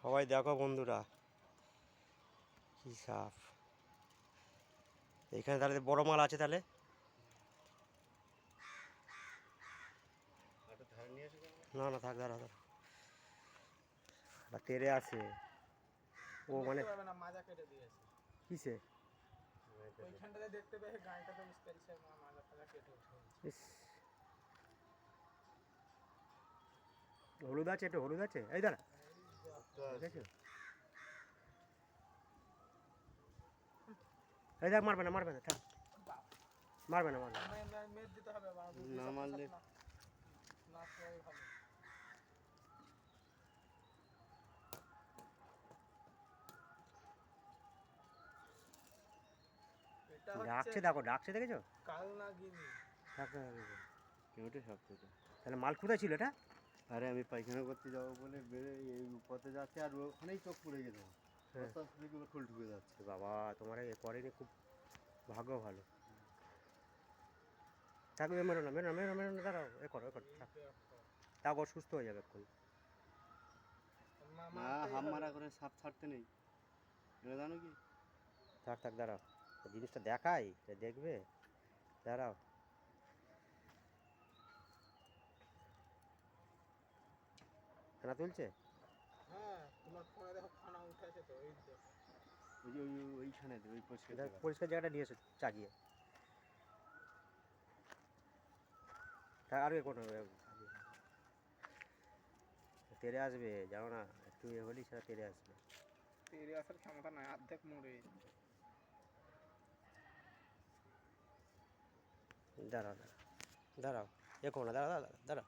সবাই দেখো বন্ধুরা, কি সাপ! এখানে তাহলে বড় মাল আছে তাহলে। না না, থাক, দাঁড়া দাঁড়া, তেরে আছে ও, মানে মাজা কেটে দিয়েছে কিসে? ওইখানটাতে দেখতে পেয়ে গানটাতে মিসকেলছে, মাজা ফাজা কেটে উঠে। হলুদ আছে, একটু হলুদ আছে, এই দাঁড়া, দেখেছো? এই দেখ, মারবে না মারবে না, থাক, মারবে না মারবে না। মেদ দিতে হবে, না মারলে না খাওয়াই ভালো। ডাকছে, দেখো ডাকছে, দেখেছো? কাল না গিনি কেউটে সব থেকে তাহলে মাল কোথায় ছিল এটা? আরে আমি পায়খানা করতে যাবো বলে বেড়ে এই পথে যাচ্ছে, আর ওখানেই চোখ পড়ে গেল। ফুল ঢুকে যাচ্ছে। বাবা, তোমার এ করেনি, খুব ভাগ্য ভালো। থাকবে, মেরো না মেরো না মেরো না, মেরো না, দাঁড়াও, এ করো থাক, তাও ওর সুস্থ হয়ে যাবে এক্ষুনি। না, হাম মারা করে সাপ ছাড়তে নেই, এটা জানো কি? থাক থাক, দাঁড়াও, জিনিসটা দেখাই, দেখবে, দাঁড়াও। খানা তুলছে? হ্যাঁ, তোমার ফোনে দেখো খানা উঠেছে তো, এই তো ওইখানে ওই পরিষ্কার জায়গাটা নিয়ে এসে চাগিয়ে, আর এ কোনো তেরে আসবে, জানো না, একটু এ হলেই সেটা তেরে আসবে। তেরে আসার ক্ষমতা নাই, অর্ধেক মরে। দাঁড়াও দাঁড়াও দাঁড়াও, এ কোনো না, দাঁড়া দাঁড়া দাঁড়া।